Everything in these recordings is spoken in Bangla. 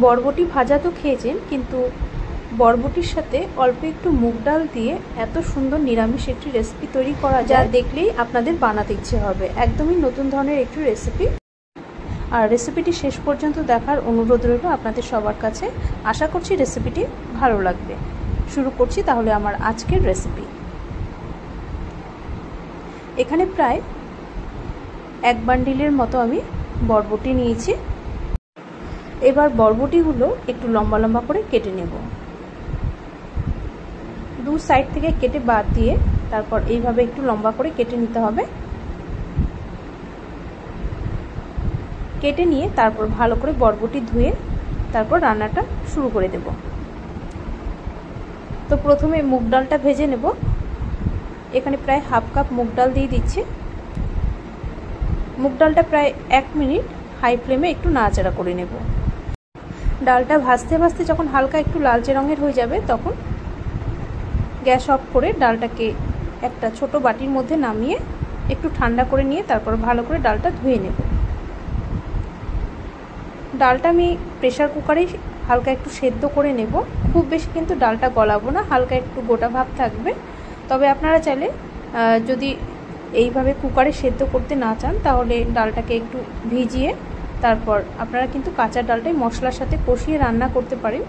বরবটি ভাজা তো খেয়েছেন, কিন্তু বরবটির সাথে অল্প একটু মুগ ডাল দিয়ে এত সুন্দর নিরামিষ একটি রেসিপি তৈরি করা যায়, দেখলেই আপনাদের বানাতে ইচ্ছে হবে। একদমই নতুন ধরনের একটি রেসিপি। আর রেসিপিটি শেষ পর্যন্ত দেখার অনুরোধ রইল আপনাদের সবার কাছে। আশা করছি রেসিপিটি ভালো লাগবে। শুরু করছি তাহলে আমার আজকের রেসিপি। এখানে প্রায় 1 বান্ডিলের মতো আমি বরবটি নিয়েছি। এবার বরবটিগুলো একটু লম্বা লম্বা করে কেটে নেব। দু সাইড থেকে কেটে বাদ দিয়ে তারপর এইভাবে একটু লম্বা করে কেটে নিতে হবে। কেটে নিয়ে তারপর ভালো করে বরবটি ধুয়ে তারপর রান্নাটা শুরু করে দেব। তো প্রথমে মুগ ডালটা ভেজে নেব। এখানে প্রায় হাফ কাপ মুগ ডাল দিয়ে দিচ্ছি। মুগ ডালটা প্রায় 1 মিনিট হাই ফ্লেমে একটু নাড়াচাড়া করে নেব। ডালটা ভাজতে ভাজতে যখন হালকা একটু লালচে রঙের হয়ে যাবে তখন গ্যাস অফ করে ডালটাকে একটা ছোট বাটির মধ্যে নামিয়ে একটু ঠান্ডা করে নিয়ে তারপর ভালো করে ডালটা ধুয়ে নেব। ডালটা আমি প্রেসার কুকারে হালকা একটু সেদ্ধ করে নেব। খুব বেশি কিন্তু ডালটা গলাবো না, হালকা একটু গোটা ভাব থাকবে। তবে আপনারা চাইলে যদি এইভাবে কুকারে সেদ্ধ করতে না চান তাহলে ডালটাকে একটু ভিজিয়ে তারপর আপনারা কিন্তু কাঁচা ডালটাই মশলার সাথে কষিয়ে রান্না করতে পারেন।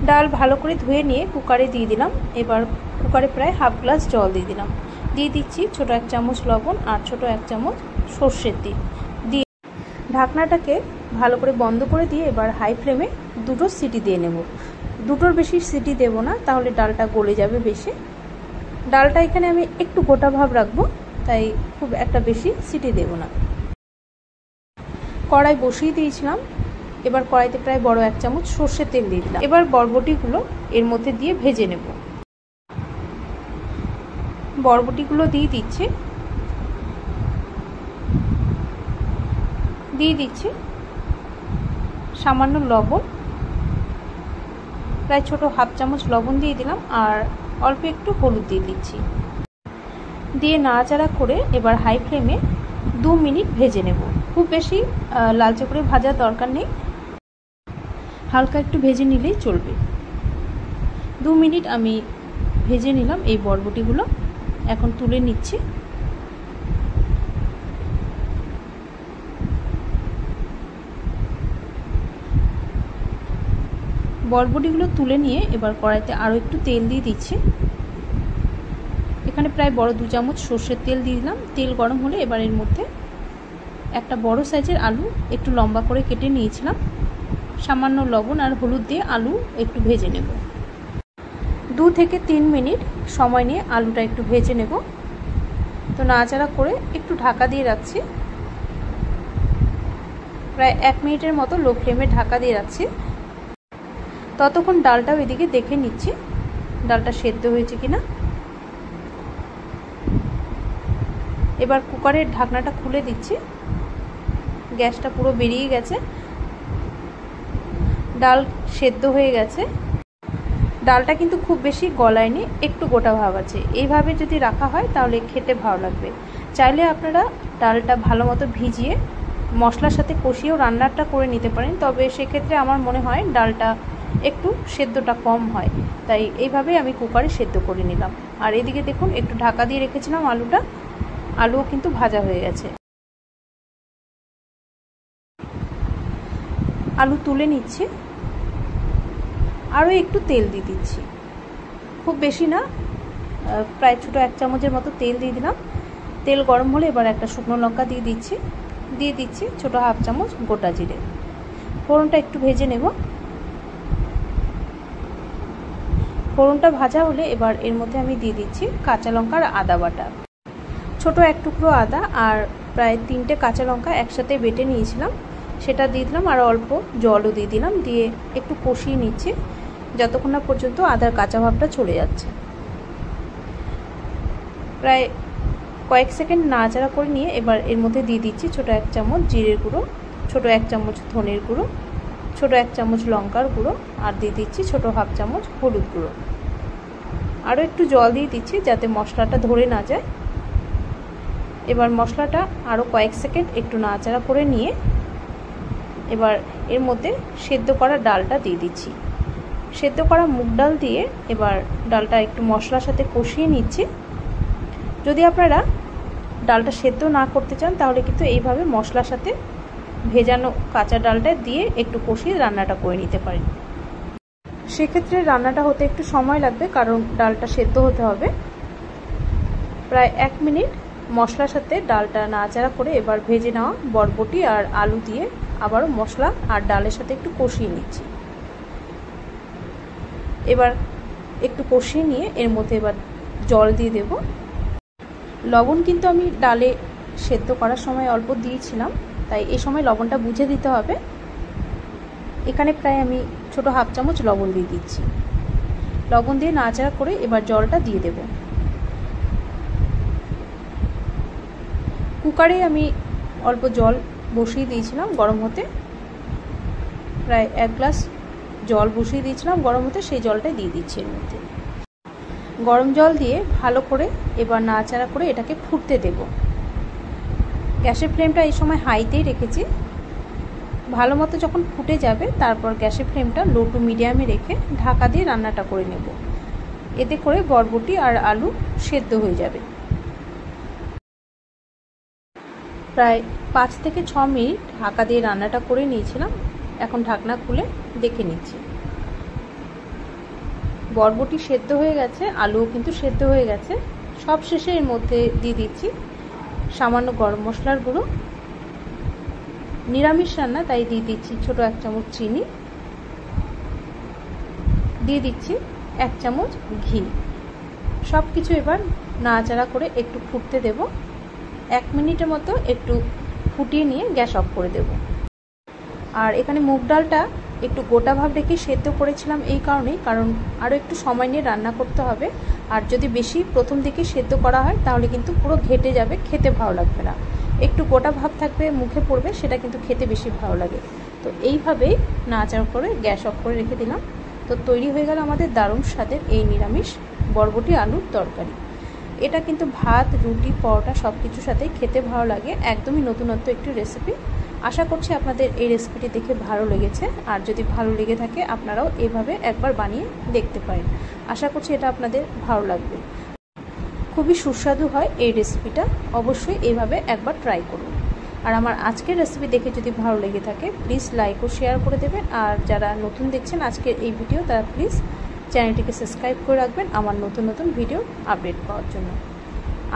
ডাল ভালো করে ধুয়ে নিয়ে কুকারে দিয়ে দিলাম। এবার কুকারে প্রায় হাফ গ্লাস জল দিয়ে দিলাম। দিয়ে দিচ্ছি ছোটো 1 চামচ লবণ আর ছোটো 1 চামচ সর্ষের তেল দিয়ে ঢাকনাটাকে ভালো করে বন্ধ করে দিয়ে এবার হাই ফ্লেমে 2টো সিটি দিয়ে নেব। 2টোর বেশি সিটি দেব না, তাহলে ডালটা গলে যাবে বেশি। ডালটা এখানে আমি একটু গোটা ভাব রাখবো, তাই খুব একটা বেশি সিটি দেব না। কড়াই বসিয়ে দিয়েছিলাম। এবার কড়াইতে প্রায় বড় 1 চামচ সর্ষের তেল দিয়ে দিলাম। এবার বরবটিগুলো এর মধ্যে দিয়ে ভেজে নেব। বরবটিগুলো দিয়ে দিচ্ছি। দিয়ে দিচ্ছি সামান্য লবণ, প্রায় ছোট হাফ চামচ লবণ দিয়ে দিলাম আর অল্প একটু হলুদ দিয়ে দিচ্ছি। দিয়ে নাড়াচাড়া করে এবার হাই ফ্লেমে 2 মিনিট ভেজে নেব। খুব বেশি লালচে করে ভাজার দরকার নেই, হালকা একটু ভেজে নিলেই চলবে। 2 মিনিট আমি ভেজে নিলাম এই বরবটিগুলো। এখন তুলে নিচ্ছি। বরবটিগুলো তুলে নিয়ে এবার কড়াইতে আরও একটু তেল দিয়ে দিচ্ছি। এখানে প্রায় বড় 2 চামচ সর্ষের তেল দিয়ে দিলাম। তেল গরম হলে এবার এর মধ্যে একটা বড় সাইজের আলু একটু লম্বা করে কেটে নিয়েছিলাম, সামান্য লবণ আর হলুদ দিয়ে আলু একটু ভেজে নেব। 2 থেকে 3 মিনিট সময় নিয়ে আলুটা একটু ভেজে নেব। তো নাড়াচাড়া করে একটু ঢাকা দিয়ে রাখছি। প্রায় 1 মিনিটের মতো লো ফ্লেমে ঢাকা দিয়ে রাখছি। ততক্ষণ ডালটাও এদিকে দেখে নিচ্ছি ডালটা সেদ্ধ হয়েছে কিনা। এবার কুকারের ঢাকনাটা খুলে দিচ্ছি। গ্যাসটা পুরো বেরিয়ে গেছে, ডাল সেদ্ধ হয়ে গেছে। ডালটা কিন্তু খুব বেশি গলায়নি, একটু গোটা ভাব আছে। এইভাবে যদি রাখা হয় তাহলে খেতে ভালো লাগবে। চাইলে আপনারা ডালটা ভালো মতো ভিজিয়ে মশলার সাথে কষিয়েও রান্নাটা করে নিতে পারেন, তবে সেক্ষেত্রে আমার মনে হয় ডালটা একটু সেদ্ধটা কম হয়, তাই এইভাবেই আমি কুকারে সেদ্ধ করে নিলাম। আর এদিকে দেখুন একটু ঢাকা দিয়ে রেখেছিলাম আলুও কিন্তু ভাজা হয়ে গেছে। আলু তুলে নিচ্ছি। আরও একটু তেল দিয়ে দিচ্ছি, খুব বেশি না, প্রায় ছোটো 1 চামচের মতো তেল দিয়ে দিলাম। তেল গরম হলে এবার একটা শুকনো লঙ্কা দিয়ে দিচ্ছি ছোটো হাফ চামচ গোটা জিরে। ফোড়নটা একটু ভেজে নেব। ফোড়নটা ভাজা হলে এবার এর মধ্যে আমি দিয়ে দিচ্ছি কাঁচা লঙ্কা আর আদা বাটা। ছোটো 1 টুকরো আদা আর প্রায় 3টে কাঁচা লঙ্কা একসাথে বেটে নিয়েছিলাম, সেটা দিয়ে দিলাম। আর অল্প জলও দিয়ে দিলাম। দিয়ে একটু কষিয়ে নিচ্ছি যতক্ষণ না পর্যন্ত আদার কাঁচা ভাবটা চলে যাচ্ছে। প্রায় কয়েক সেকেন্ড নাড়াচাড়া করে নিয়ে এবার এর মধ্যে দিয়ে দিচ্ছি ছোটো 1 চামচ জিরের গুঁড়ো, ছোটো 1 চামচ ধনের গুঁড়ো, ছোটো 1 চামচ লঙ্কার গুঁড়ো আর দিয়ে দিচ্ছি ছোটো হাফ চামচ হলুদ গুঁড়ো। আরও একটু জল দিয়ে দিচ্ছি যাতে মশলাটা ধরে না যায়। এবার মশলাটা আরও কয়েক সেকেন্ড একটু নাড়াচাড়া করে নিয়ে এবার এর মধ্যে সেদ্ধ করা ডালটা দিয়ে দিচ্ছি। সেদ্ধ করা মুগ ডাল দিয়ে এবার ডালটা একটু মশলার সাথে কষিয়ে নিচ্ছি। যদি আপনারা ডালটা সেদ্ধ না করতে চান তাহলে কিন্তু এইভাবে মশলার সাথে ভেজানো কাঁচা ডালটা দিয়ে একটু কষিয়ে রান্নাটা করে নিতে পারেন। সেক্ষেত্রে রান্নাটা হতে একটু সময় লাগবে, কারণ ডালটা সেদ্ধ হতে হবে। প্রায় 1 মিনিট মশলার সাথে ডালটা নাড়াচাড়া করে এবার ভেজে নেওয়া বরবটি আর আলু দিয়ে আবারও মশলা আর ডালের সাথে একটু কষিয়ে নিচ্ছি। এবার একটু কষিয়ে নিয়ে এর মধ্যে এবার জল দিয়ে দেব। লবণ কিন্তু আমি ডালে সেদ্ধ করার সময় অল্প দিয়েছিলাম, তাই এই সময় লবণটা বুঝে দিতে হবে। এখানে প্রায় আমি ছোট 1/2 চামচ লবণ দিয়ে দিচ্ছি। লবণ দিয়ে নাড়াচাড়া করে এবার জলটা দিয়ে দেব। কুকারে আমি অল্প জল বসিয়ে দিয়েছিলাম গরম হতে, প্রায় 1 গ্লাস জল বসিয়ে দিয়েছিলাম গরম হতে, সেই জলটাই দিয়ে দিচ্ছি এর মধ্যে। গরম জল দিয়ে ভালো করে এবার নাড়াচাড়া করে এটাকে ফুটতে দেব। গ্যাসের ফ্লেমটা এই সময় হাইতেই রেখেছি। ভালো মতো যখন ফুটে যাবে তারপর গ্যাসের ফ্লেমটা লো টু মিডিয়ামে রেখে ঢাকা দিয়ে রান্নাটা করে নেব। এতে করে বরবটি আর আলু সেদ্ধ হয়ে যাবে। প্রায় 5 থেকে 6 মিনিট ঢাকা দিয়ে রান্নাটা করে নিয়েছিলাম। এখন ঢাকনা খুলে দেখে নিচ্ছি। বরবটি সেদ্ধ হয়ে গেছে, আলুও কিন্তু সেদ্ধ হয়ে গেছে। সব শেষে এর মধ্যে দিয়ে দিচ্ছি সামান্য গরম মশলার গুঁড়ো। নিরামিষ রান্না তাই দিয়ে দিচ্ছি ছোট 1 চামচ চিনি, দিয়ে দিচ্ছি 1 চামচ ঘি। সব কিছু এবার নাড়াচাড়া করে একটু ফুটতে দেব। 1 মিনিটের মতো একটু ফুটিয়ে নিয়ে গ্যাস অফ করে দেব। আর এখানে মুগ ডালটা একটু গোটা ভাব রেখে সেদ্ধ করেছিলাম এই কারণেই, কারণ আরও একটু সময় নিয়ে রান্না করতে হবে। আর যদি বেশি প্রথম দিকে সেদ্ধ করা হয় তাহলে কিন্তু পুরো ঘেটে যাবে, খেতে ভালো লাগবে না। একটু গোটা ভাব থাকবে, মুখে পড়বে, সেটা কিন্তু খেতে বেশি ভালো লাগে। তো এইভাবেই নাড়াচাড়া করে গ্যাস অফ করে রেখে দিলাম। তো তৈরি হয়ে গেল আমাদের দারুণ স্বাদের এই নিরামিষ বরবটি আলুর তরকারি। এটা কিন্তু ভাত, রুটি, পরোটা সব কিছুর সাথেই খেতে ভালো লাগে। একদমই নতুনত্ব একটি রেসিপি। আশা করছি আপনাদের এই রেসিপিটি দেখে ভালো লেগেছে। আর যদি ভালো লেগে থাকে আপনারাও এভাবে একবার বানিয়ে দেখতে পারেন। আশা করছি এটা আপনাদের ভালো লাগবে। খুবই সুস্বাদু হয় এই রেসিপিটা, অবশ্যই এইভাবে একবার ট্রাই করুন। আর আমার আজকের রেসিপি দেখে যদি ভালো লেগে থাকে প্লিজ লাইক ও শেয়ার করে দেবেন। আর যারা নতুন দেখছেন আজকের এই ভিডিও তারা প্লিজ চ্যানেলটিকে সাবস্ক্রাইব করে রাখবেন আমার নতুন নতুন ভিডিও আপডেট পাওয়ার জন্য।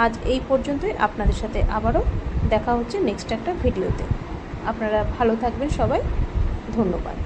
আজ এই পর্যন্তই। আপনাদের সাথে আবারও দেখা হচ্ছে নেক্সট একটা ভিডিওতে। আপনারা ভালো থাকবেন সবাই। ধন্যবাদ।